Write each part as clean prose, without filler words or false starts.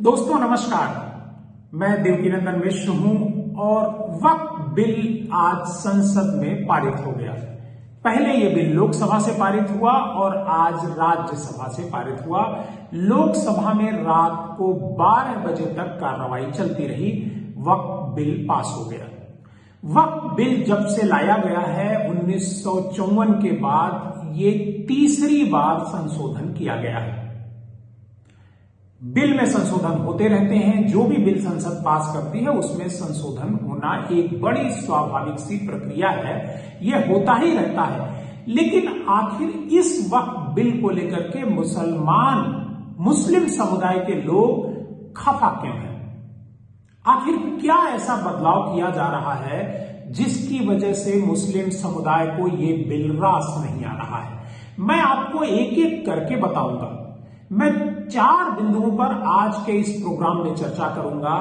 दोस्तों नमस्कार, मैं देवकीनंदन मिश्र हूं और वक्फ बिल आज संसद में पारित हो गया। पहले यह बिल लोकसभा से पारित हुआ और आज राज्यसभा से पारित हुआ। लोकसभा में रात को 12 बजे तक कार्रवाई चलती रही। वक्फ बिल पास हो गया। वक्फ बिल जब से लाया गया है 1954 के बाद ये तीसरी बार संशोधन किया गया है। बिल में संशोधन होते रहते हैं। जो भी बिल संसद पास करती है उसमें संशोधन होना एक बड़ी स्वाभाविक सी प्रक्रिया है, यह होता ही रहता है। लेकिन आखिर इस वक्फ बिल को लेकर के मुस्लिम समुदाय के लोग खफा क्यों हैं? आखिर क्या ऐसा बदलाव किया जा रहा है जिसकी वजह से मुस्लिम समुदाय को यह बिल रास नहीं आ रहा है? मैं आपको एक एक करके बताऊंगा। मैं 4 बिंदुओं पर आज के इस प्रोग्राम में चर्चा करूंगा।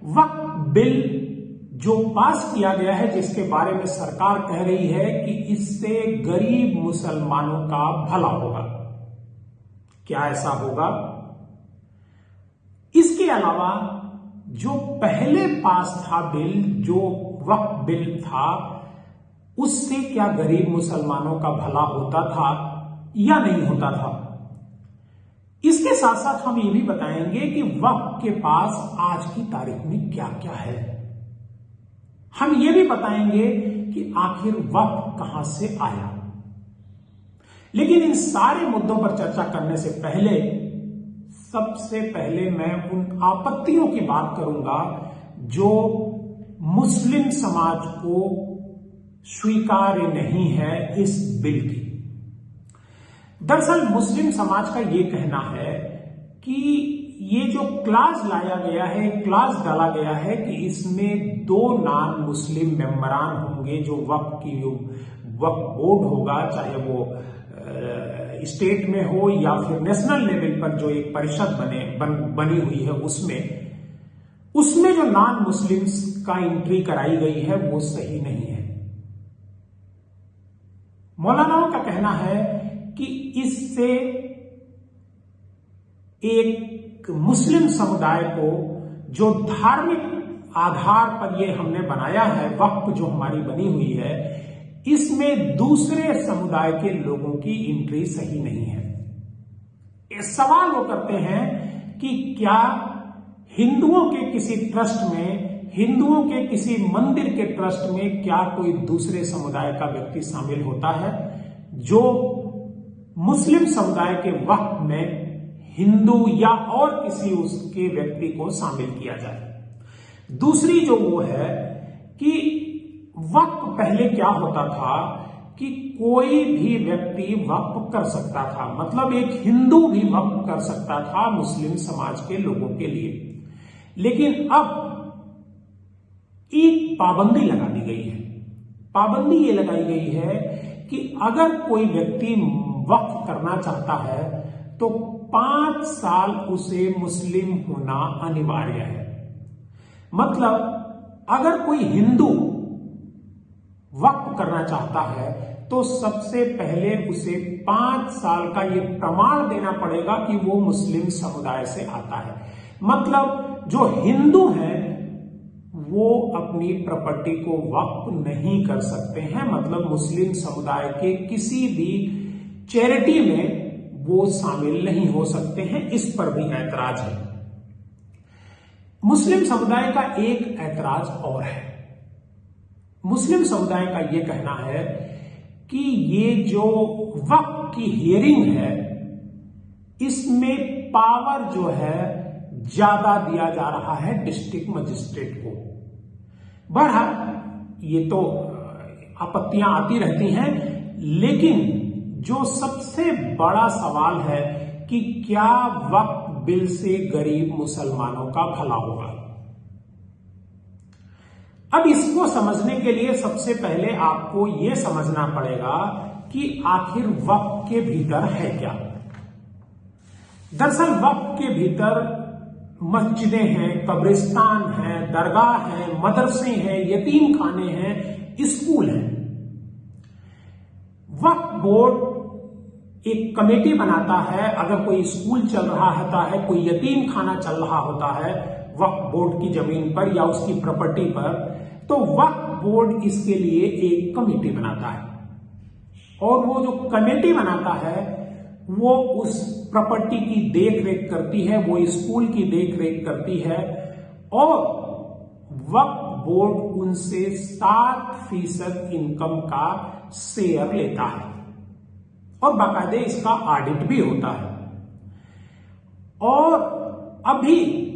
वक्फ बिल जो पास किया गया है, जिसके बारे में सरकार कह रही है कि इससे गरीब मुसलमानों का भला होगा, क्या ऐसा होगा? इसके अलावा जो पहले पास था बिल, जो वक्फ बिल था, उससे क्या गरीब मुसलमानों का भला होता था या नहीं होता था? इसके साथ साथ हम ये भी बताएंगे कि वक्फ के पास आज की तारीख में क्या क्या है। हम ये भी बताएंगे कि आखिर वक्फ कहां से आया। लेकिन इन सारे मुद्दों पर चर्चा करने से पहले सबसे पहले मैं उन आपत्तियों की बात करूंगा जो मुस्लिम समाज को स्वीकार्य नहीं है इस बिल की। दरअसल मुस्लिम समाज का यह कहना है कि ये जो क्लास लाया गया है, क्लास डाला गया है कि इसमें 2 नॉन मुस्लिम मेंबरान होंगे जो वक्फ बोर्ड होगा, चाहे वो स्टेट में हो या फिर नेशनल लेवल पर जो एक परिषद बनी हुई है, उसमें जो नॉन मुस्लिम्स का एंट्री कराई गई है वो सही नहीं है। मौलानाओं का कहना है कि इससे एक मुस्लिम समुदाय को, जो धार्मिक आधार पर ये हमने बनाया है, वक्फ जो हमारी बनी हुई है, इसमें दूसरे समुदाय के लोगों की एंट्री सही नहीं है। इस सवाल वो करते हैं कि क्या हिंदुओं के किसी ट्रस्ट में, हिंदुओं के किसी मंदिर के ट्रस्ट में क्या कोई दूसरे समुदाय का व्यक्ति शामिल होता है जो मुस्लिम समुदाय के वक्फ में हिंदू या और किसी उसके व्यक्ति को शामिल किया जाए? दूसरी जो वो है कि वक्फ पहले क्या होता था कि कोई भी व्यक्ति वक्फ कर सकता था, मतलब एक हिंदू भी वक्फ कर सकता था मुस्लिम समाज के लोगों के लिए। लेकिन अब एक पाबंदी लगा दी गई है। पाबंदी ये लगाई गई है कि अगर कोई व्यक्ति वक्फ करना चाहता है तो 5 साल उसे मुस्लिम होना अनिवार्य है। मतलब अगर कोई हिंदू वक्फ करना चाहता है तो सबसे पहले उसे 5 साल का ये प्रमाण देना पड़ेगा कि वो मुस्लिम समुदाय से आता है। मतलब जो हिंदू हैं वो अपनी प्रॉपर्टी को वक्फ नहीं कर सकते हैं, मतलब मुस्लिम समुदाय के किसी भी चैरिटी में वो शामिल नहीं हो सकते हैं। इस पर भी ऐतराज है। मुस्लिम समुदाय का एक ऐतराज और है। मुस्लिम समुदाय का यह कहना है कि ये जो वक्फ की हियरिंग है, इसमें पावर जो है ज्यादा दिया जा रहा है डिस्ट्रिक्ट मजिस्ट्रेट को। बहरहाल ये तो आपत्तियां आती रहती हैं, लेकिन जो सबसे बड़ा सवाल है कि क्या वक्फ बिल से गरीब मुसलमानों का भला होगा? अब इसको समझने के लिए सबसे पहले आपको यह समझना पड़ेगा कि आखिर वक्फ के भीतर है क्या। दरअसल वक्फ के भीतर मस्जिदें हैं, कब्रिस्तान हैं, दरगाह हैं, मदरसे हैं, यतीम खाने हैं, स्कूल हैं। वक्फ बोर्ड एक कमेटी बनाता है। अगर कोई स्कूल चल रहा होता है, कोई यतीम खाना चल रहा होता है वक्फ बोर्ड की जमीन पर या उसकी प्रॉपर्टी पर, तो वक्फ बोर्ड इसके लिए एक कमेटी बनाता है और वो जो कमेटी बनाता है वो उस प्रॉपर्टी की देख रेख करती है, वो स्कूल की देख रेख करती है और वक्फ बोर्ड उनसे 7% इनकम का शेयर लेता है और बाकायदे इसका ऑडिट भी होता है। और अभी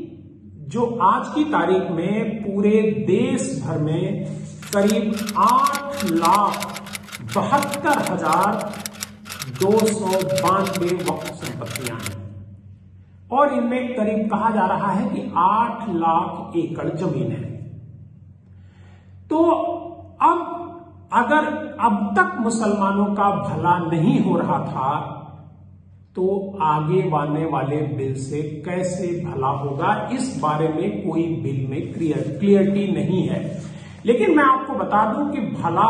जो आज की तारीख में पूरे देश भर में करीब 8,72,292 वक्फ संपत्तियां हैं और इनमें करीब कहा जा रहा है कि 8 लाख एकड़ जमीन है। तो अब अगर अब तक मुसलमानों का भला नहीं हो रहा था तो आगे आने वाले बिल से कैसे भला होगा, इस बारे में कोई बिल में क्लियरिटी नहीं है। लेकिन मैं आपको बता दूं कि भला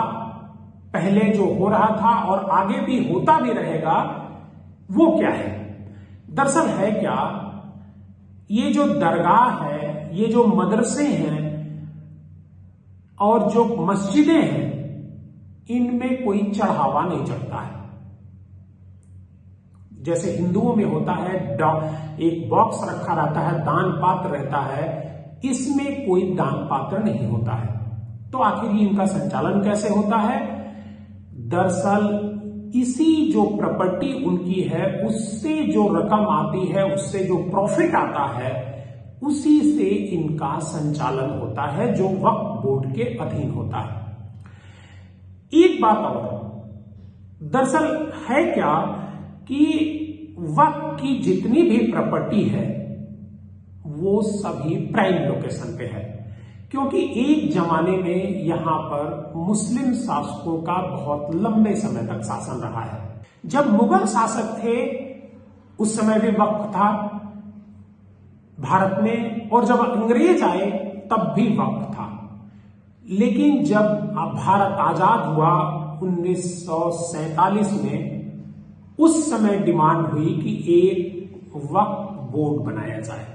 पहले जो हो रहा था और आगे भी होता भी रहेगा वो क्या है। दरअसल है क्या, ये जो दरगाह है, ये जो मदरसे हैं और जो मस्जिदें हैं, इनमें कोई चढ़ावा नहीं चढ़ता है। जैसे हिंदुओं में होता है एक बॉक्स रखा रहता है, दान पात्र रहता है, इसमें कोई दान पात्र नहीं होता है। तो आखिर इनका संचालन कैसे होता है? दरअसल इसी जो प्रॉपर्टी उनकी है उससे जो रकम आती है, उससे जो प्रॉफिट आता है, उसी से इनका संचालन होता है जो वक्फ बोर्ड के अधीन होता है। एक बात और, दरअसल है क्या कि वक्फ की जितनी भी प्रॉपर्टी है वो सभी प्राइम लोकेशन पे है, क्योंकि एक जमाने में यहां पर मुस्लिम शासकों का बहुत लंबे समय तक शासन रहा है। जब मुगल शासक थे उस समय भी वक्फ था भारत में, और जब अंग्रेज आए तब भी वक्फ था। लेकिन जब भारत आजाद हुआ 1947 में, उस समय डिमांड हुई कि एक वक्फ बोर्ड बनाया जाए।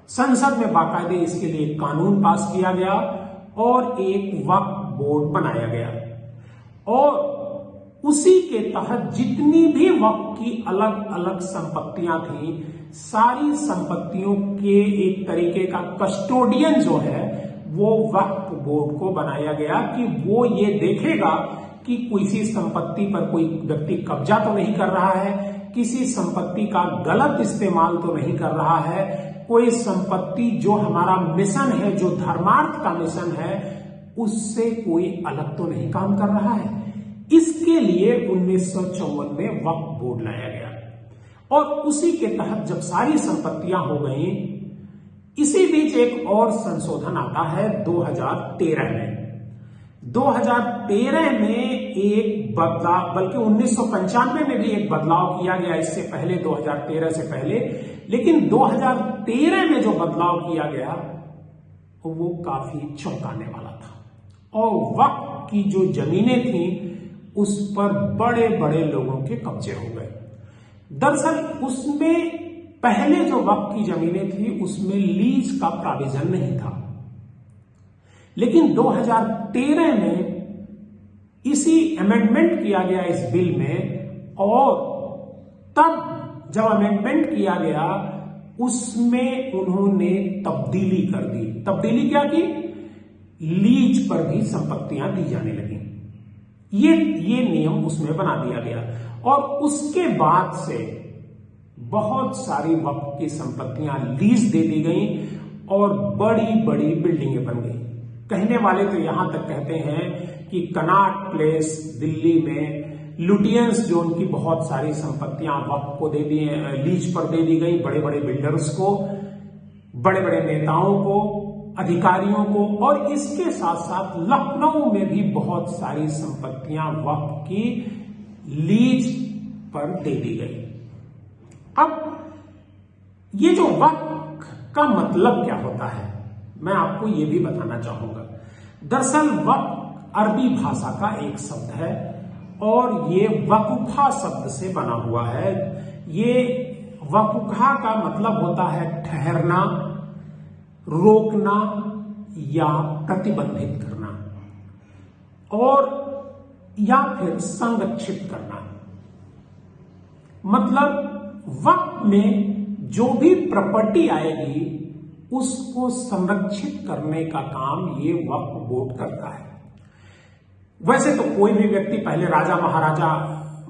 संसद में बाकायदे इसके लिए एक कानून पास किया गया और एक वक्फ बोर्ड बनाया गया और उसी के तहत जितनी भी वक्फ की अलग अलग संपत्तियां थी, सारी संपत्तियों के एक तरीके का कस्टोडियन जो है वो वक्फ बोर्ड को बनाया गया कि वो ये देखेगा कि किसी संपत्ति पर कोई व्यक्ति कब्जा तो नहीं कर रहा है, किसी संपत्ति का गलत इस्तेमाल तो नहीं कर रहा है, कोई संपत्ति जो हमारा मिशन है, जो धर्मार्थ का मिशन है, उससे कोई अलग तो नहीं काम कर रहा है। इसके लिए 1954 में वक्फ बोर्ड लाया गया और उसी के तहत जब सारी संपत्तियां हो गई, इसी बीच एक और संशोधन आता है 2013 में। 2013 में एक बदलाव, बल्कि 1995 में भी एक बदलाव किया गया, इससे पहले 2013 से पहले। लेकिन 2013 में जो बदलाव किया गया वो काफी चौंकाने वाला था और वक्फ की जो जमीनें थी उस पर बड़े बड़े लोगों के कब्जे हो गए। दरअसल उसमें पहले जो वक्फ की जमीनें थी उसमें लीज का प्रोविजन नहीं था, लेकिन 2013 में इसी अमेंडमेंट किया गया इस बिल में, और तब जब अमेंडमेंट किया गया उसमें उन्होंने तब्दीली कर दी। तब्दीली क्या की? लीज पर भी संपत्तियां दी जाने लगी। ये नियम उसमें बना दिया गया और उसके बाद से बहुत सारी वक्फ की संपत्तियां लीज दे दी गई और बड़ी बड़ी बिल्डिंगें बन गई। कहने वाले तो यहां तक कहते हैं कि कनॉट प्लेस दिल्ली में लुटियंस जो उनकी बहुत सारी संपत्तियां वक्फ को दे दी, लीज पर दे दी गई, बड़े बड़े बिल्डर्स को, बड़े बड़े नेताओं को, अधिकारियों को, और इसके साथ साथ लखनऊ में भी बहुत सारी संपत्तियां वक्फ की लीज पर दे दी गई। अब ये जो वक्फ का मतलब क्या होता है मैं आपको ये भी बताना चाहूंगा। दरअसल वक्फ अरबी भाषा का एक शब्द है और ये वकुफा शब्द से बना हुआ है। ये वकुफा का मतलब होता है ठहरना, रोकना या प्रतिबंधित करना, और या फिर संरक्षित करना। मतलब वक्त में जो भी प्रॉपर्टी आएगी उसको संरक्षित करने का काम ये वक्फ बोर्ड करता है। वैसे तो कोई भी व्यक्ति, पहले राजा महाराजा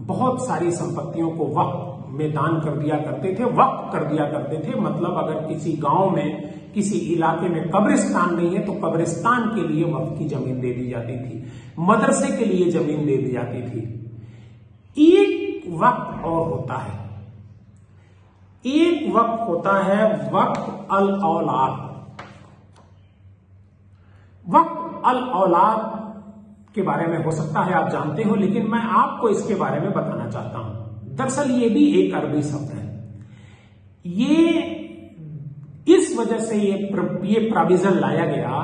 बहुत सारी संपत्तियों को वक्फ में दान कर दिया करते थे, वक्फ कर दिया करते थे। मतलब अगर किसी गांव में, किसी इलाके में कब्रिस्तान नहीं है तो कब्रिस्तान के लिए वक्फ की जमीन दे दी जाती थी, मदरसे के लिए जमीन दे दी जाती थी। एक वक्फ और होता है, एक वक्फ होता है वक्फ अल औलाद। वक्फ अल औलाद के बारे में हो सकता है आप जानते हो, लेकिन मैं आपको इसके बारे में बताना चाहता हूं। दरअसल ये भी एक अरबी शब्द है। ये इस वजह से ये प्रोविजन लाया गया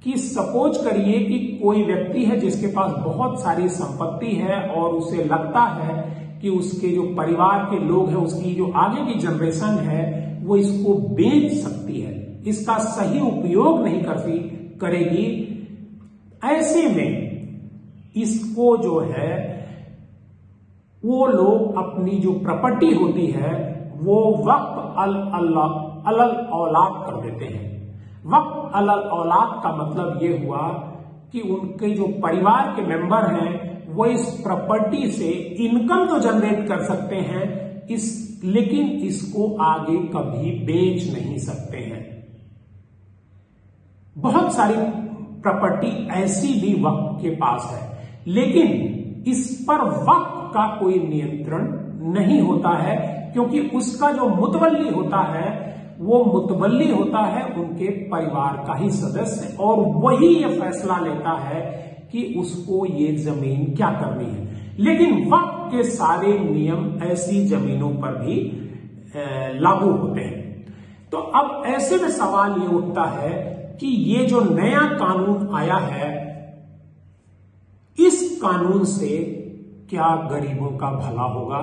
कि सपोज करिए कि कोई व्यक्ति है जिसके पास बहुत सारी संपत्ति है और उसे लगता है कि उसके जो परिवार के लोग हैं, उसकी जो आगे की जनरेशन है, वो इसको बेच सकती है, इसका सही उपयोग नहीं करेगी। ऐसे में इसको जो है वो लोग अपनी जो प्रॉपर्टी होती है वो वक्फ अल औलाद कर देते हैं। वक्फ अल औलाद का मतलब ये हुआ कि उनके जो परिवार के मेंबर हैं वो इस प्रॉपर्टी से इनकम तो जनरेट कर सकते हैं, लेकिन इसको आगे कभी बेच नहीं सकते हैं। बहुत सारी प्रॉपर्टी ऐसी भी वक्फ के पास है, लेकिन इस पर वक्फ का कोई नियंत्रण नहीं होता है, क्योंकि उसका जो मुतवल्ली होता है वो मुतवल्ली होता है उनके परिवार का ही सदस्य, और वही ये फैसला लेता है कि उसको ये जमीन क्या करनी है। लेकिन वक्फ के सारे नियम ऐसी जमीनों पर भी लागू होते हैं। तो अब ऐसे में सवाल ये उठता है कि ये जो नया कानून आया है, इस कानून से क्या गरीबों का भला होगा?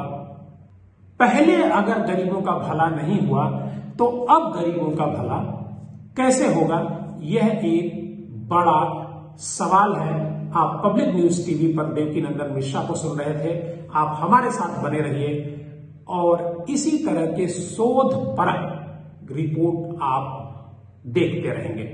पहले अगर गरीबों का भला नहीं हुआ तो अब गरीबों का भला कैसे होगा? यह एक बड़ा सवाल है। आप पब्लिक न्यूज टीवी पर देवकीनंदन मिश्रा को सुन रहे थे। आप हमारे साथ बने रहिए और इसी तरह के शोध परक रिपोर्ट आप देखते रहेंगे।